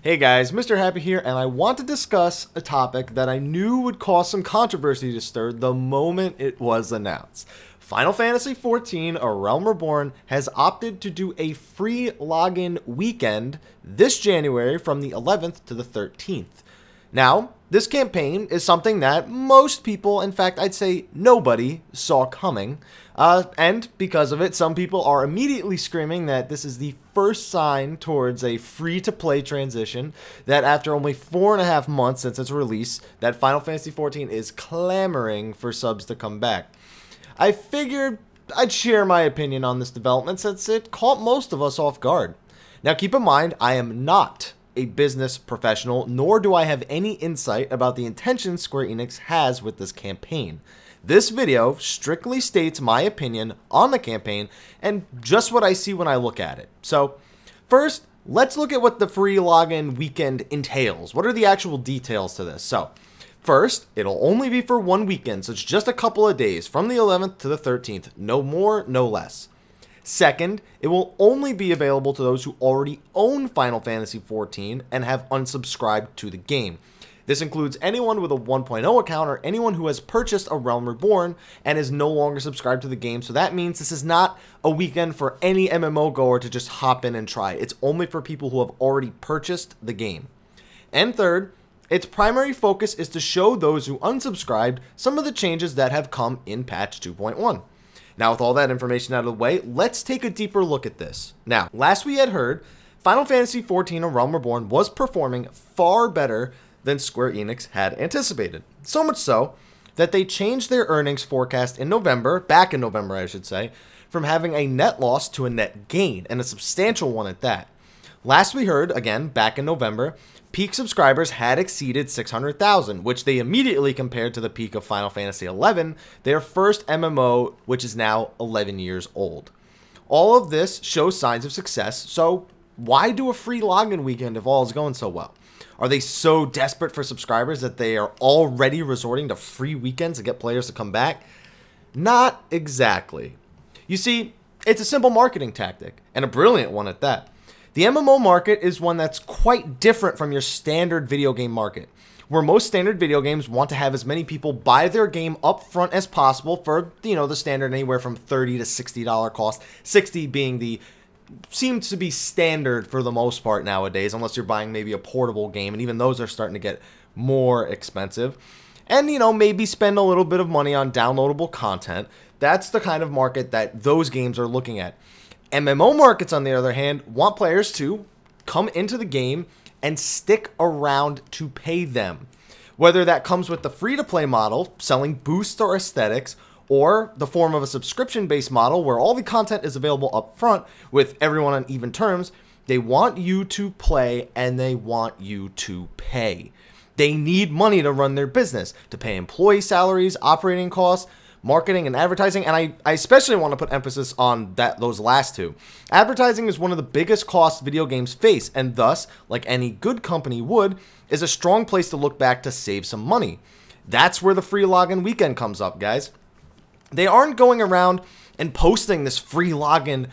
Hey guys, Mr. Happy here, and I want to discuss a topic that I knew would cause some controversy to stir the moment it was announced. Final Fantasy XIV, A Realm Reborn, has opted to do a free login weekend this January from the 11th to the 13th. Now, this campaign is something that most people, in fact, I'd say nobody, saw coming. And because of it, some people are immediately screaming that this is the first sign towards a free-to-play transition, that after only 4.5 months since its release, that Final Fantasy XIV is clamoring for subs to come back. I figured I'd share my opinion on this development since it caught most of us off guard. Now keep in mind, I am not a business professional, nor do I have any insight about the intentions Square Enix has with this campaign. This video strictly states my opinion on the campaign and just what I see when I look at it. So, first, let's look at what the free login weekend entails. What are the actual details to this? So, first, it'll only be for one weekend, so it's just a couple of days, from the 11th to the 13th. No more, no less. Second, it will only be available to those who already own Final Fantasy XIV and have unsubscribed to the game. This includes anyone with a 1.0 account or anyone who has purchased A Realm Reborn and is no longer subscribed to the game. So that means this is not a weekend for any MMO goer to just hop in and try. It's only for people who have already purchased the game. And third, its primary focus is to show those who unsubscribed some of the changes that have come in patch 2.1. Now, with all that information out of the way, let's take a deeper look at this. Now, last we had heard, Final Fantasy XIV A Realm Reborn was performing far better than Square Enix had anticipated. So much so that they changed their earnings forecast in November, back in November I should say, from having a net loss to a net gain, and a substantial one at that. Last we heard, again, back in November, peak subscribers had exceeded 600,000, which they immediately compared to the peak of Final Fantasy XI, their first MMO, which is now 11 years old. All of this shows signs of success, so why do a free login weekend if all is going so well? Are they so desperate for subscribers that they are already resorting to free weekends to get players to come back? Not exactly. You see, it's a simple marketing tactic, and a brilliant one at that. The MMO market is one that's quite different from your standard video game market, where most standard video games want to have as many people buy their game up front as possible for, the standard anywhere from $30 to $60 cost, 60 being the seems to be standard for the most part nowadays, unless you're buying maybe a portable game, and even those are starting to get more expensive. And, maybe spend a little bit of money on downloadable content. That's the kind of market that those games are looking at. MMO markets, on the other hand, want players to come into the game and stick around to pay them. Whether that comes with the free-to-play model, selling boosts or aesthetics, or the form of a subscription-based model where all the content is available up front with everyone on even terms, they want you to play and they want you to pay. They need money to run their business, to pay employee salaries, operating costs, marketing and advertising, and I especially want to put emphasis on those last two. Advertising is one of the biggest costs video games face, and thus, like any good company would, is a strong place to look back to save some money. That's where the free login weekend comes up, guys. They aren't going around and posting this free login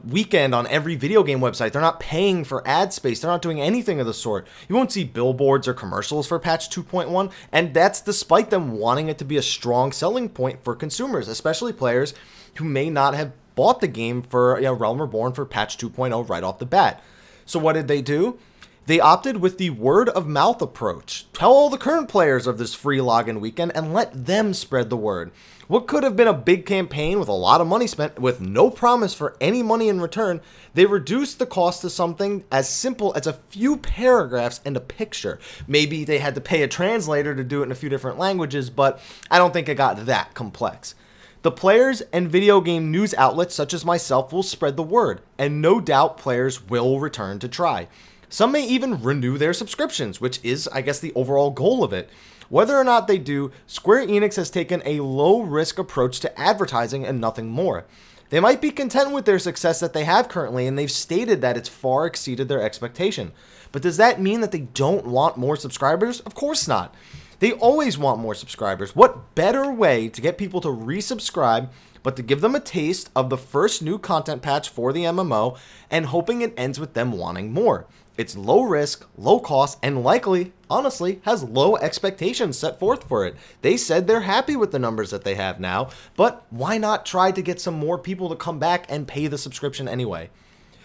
weekend on every video game website. They're not paying for ad space. They're not doing anything of the sort. You won't see billboards or commercials for patch 2.1, and that's despite them wanting it to be a strong selling point for consumers, especially players who may not have bought the game for Realm Reborn for patch 2.0 right off the bat. So what did they do? They opted with the word-of-mouth approach. Tell all the current players of this free login weekend and let them spread the word. What could have been a big campaign with a lot of money spent with no promise for any money in return, they reduced the cost to something as simple as a few paragraphs and a picture. Maybe they had to pay a translator to do it in a few different languages, but I don't think it got that complex. The players and video game news outlets such as myself will spread the word, and no doubt players will return to try. Some may even renew their subscriptions, which is, I guess, the overall goal of it. Whether or not they do, Square Enix has taken a low-risk approach to advertising and nothing more. They might be content with their success that they have currently, and they've stated that it's far exceeded their expectation. But does that mean that they don't want more subscribers? Of course not. They always want more subscribers. What better way to get people to resubscribe but to give them a taste of the first new content patch for the MMO and hoping it ends with them wanting more. It's low risk, low cost, and likely, honestly, has low expectations set forth for it. They said they're happy with the numbers that they have now, but why not try to get some more people to come back and pay the subscription anyway?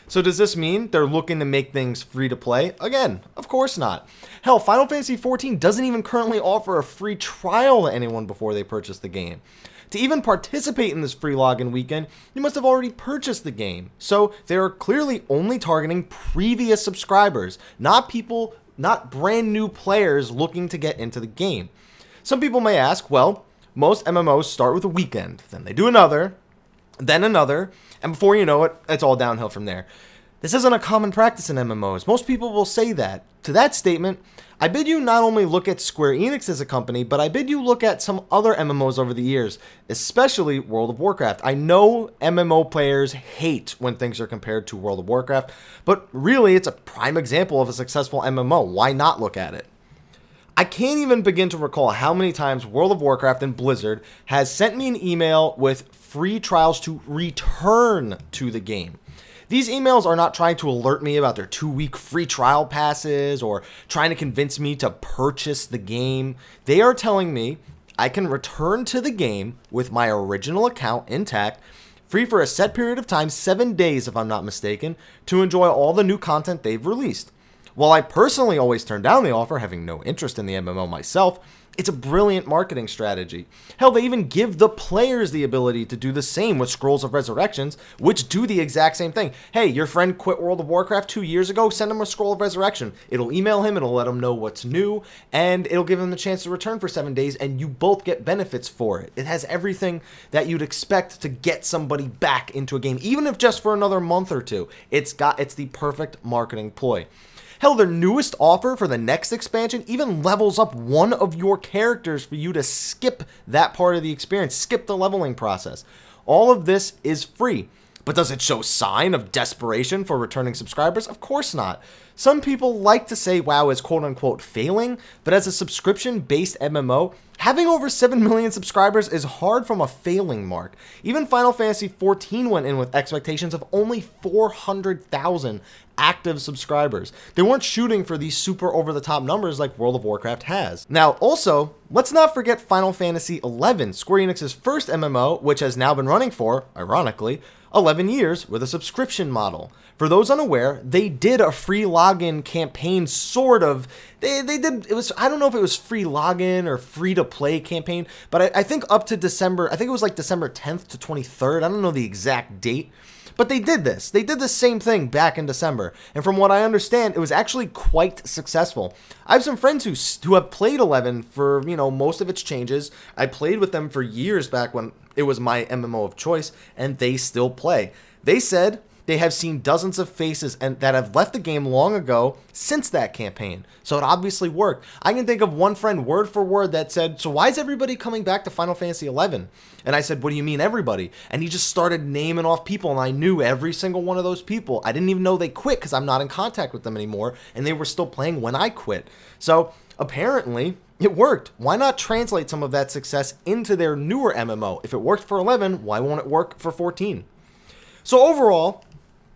So does this mean they're looking to make things free to play? Again, of course not. Hell, Final Fantasy XIV doesn't even currently offer a free trial to anyone before they purchase the game. To even participate in this free login weekend, you must have already purchased the game. So they are clearly only targeting previous subscribers, not people, not brand new players looking to get into the game. Some people may ask, well, most MMOs start with a weekend, then they do another, then another, and before you know it, it's all downhill from there. This isn't a common practice in MMOs. Most people will say that. To that statement, I bid you not only look at Square Enix as a company, but I bid you look at some other MMOs over the years, especially World of Warcraft. I know MMO players hate when things are compared to World of Warcraft, but really it's a prime example of a successful MMO. Why not look at it? I can't even begin to recall how many times World of Warcraft and Blizzard has sent me an email with free trials to return to the game. These emails are not trying to alert me about their 2-week free trial passes or trying to convince me to purchase the game. They are telling me I can return to the game with my original account intact, free for a set period of time, 7 days if I'm not mistaken, to enjoy all the new content they've released. While I personally always turn down the offer, having no interest in the MMO myself, it's a brilliant marketing strategy. Hell, they even give the players the ability to do the same with Scrolls of Resurrections, which do the exact same thing. Hey, your friend quit World of Warcraft 2 years ago, send him a Scroll of Resurrection. It'll email him, it'll let him know what's new, and it'll give him the chance to return for 7 days, and you both get benefits for it. It has everything that you'd expect to get somebody back into a game, even if just for another month or two. It's the perfect marketing ploy. Hell, their newest offer for the next expansion even levels up one of your characters for you to skip that part of the experience, skip the leveling process. All of this is free. But does it show sign of desperation for returning subscribers? Of course not. Some people like to say WoW is quote-unquote failing, but as a subscription-based MMO, having over 7 million subscribers is hard from a failing mark. Even Final Fantasy XIV went in with expectations of only 400,000 active subscribers. They weren't shooting for these super over-the-top numbers like World of Warcraft has. Now, also, let's not forget Final Fantasy XI, Square Enix's first MMO, which has now been running for, ironically, 11 years with a subscription model. For those unaware, they did a free login campaign, sort of. They did, it was, I don't know if it was free login or free to play campaign, but I think up to December, I think it was like December 10th to 23rd. I don't know the exact date. But they did this. They did the same thing back in December. And from what I understand, it was actually quite successful. I have some friends who have played 11 for, you know, most of its changes. I played with them for years back when it was my MMO of choice, and they still play. They said they have seen dozens of faces and that have left the game long ago since that campaign. So it obviously worked. I can think of one friend word for word that said, so why is everybody coming back to Final Fantasy XI? And I said, what do you mean everybody? And he just started naming off people, and I knew every single one of those people. I didn't even know they quit because I'm not in contact with them anymore, and they were still playing when I quit. So apparently it worked. Why not translate some of that success into their newer MMO? If it worked for 11, why won't it work for 14? So overall,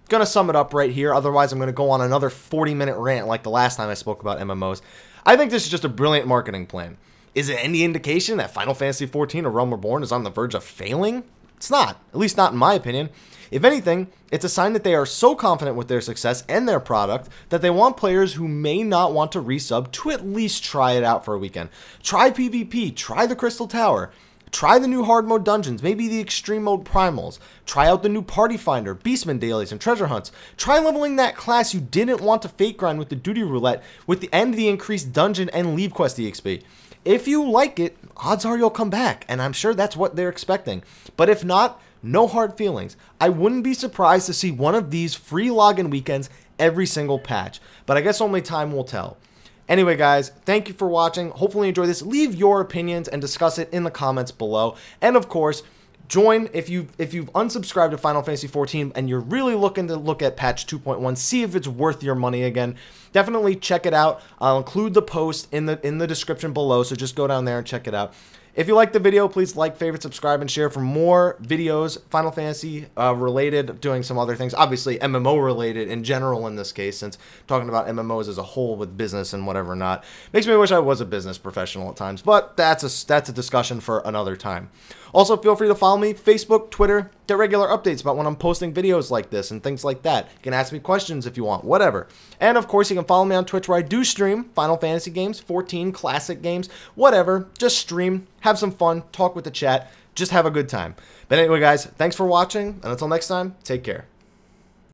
gonna sum it up right here, otherwise I'm gonna go on another 40-minute rant like the last time I spoke about MMOs. I think this is just a brilliant marketing plan. Is it any indication that Final Fantasy XIV or Realm Reborn is on the verge of failing? It's not, at least not in my opinion. If anything, it's a sign that they are so confident with their success and their product that they want players who may not want to resub to at least try it out for a weekend. Try PvP, try the Crystal Tower. Try the new hard mode dungeons, maybe the extreme mode primals. Try out the new party finder, beastman dailies, and treasure hunts. Try leveling that class you didn't want to fake grind with the duty roulette with the end of the increased dungeon and leave quest EXP. If you like it, odds are you'll come back, and I'm sure that's what they're expecting. But if not, no hard feelings. I wouldn't be surprised to see one of these free login weekends every single patch, but I guess only time will tell. Anyway, guys, thank you for watching. Hopefully you enjoyed this. Leave your opinions and discuss it in the comments below. And of course, join if you've unsubscribed to Final Fantasy XIV and you're really looking to look at patch 2.1, see if it's worth your money again. Definitely check it out. I'll include the post in the description below, so just go down there and check it out. If you liked the video, please like, favorite, subscribe, and share for more videos, Final Fantasy related, doing some other things. Obviously, MMO related in general in this case, since talking about MMOs as a whole with business and whatever not. Makes me wish I was a business professional at times, but that's a discussion for another time. Also, feel free to follow me, Facebook, Twitter, get regular updates about when I'm posting videos like this and things like that. You can ask me questions if you want, whatever. And of course, you can follow me on Twitch where I do stream Final Fantasy games, 14 classic games, whatever. Just stream, have some fun, talk with the chat, just have a good time. But anyway, guys, thanks for watching, and until next time, take care.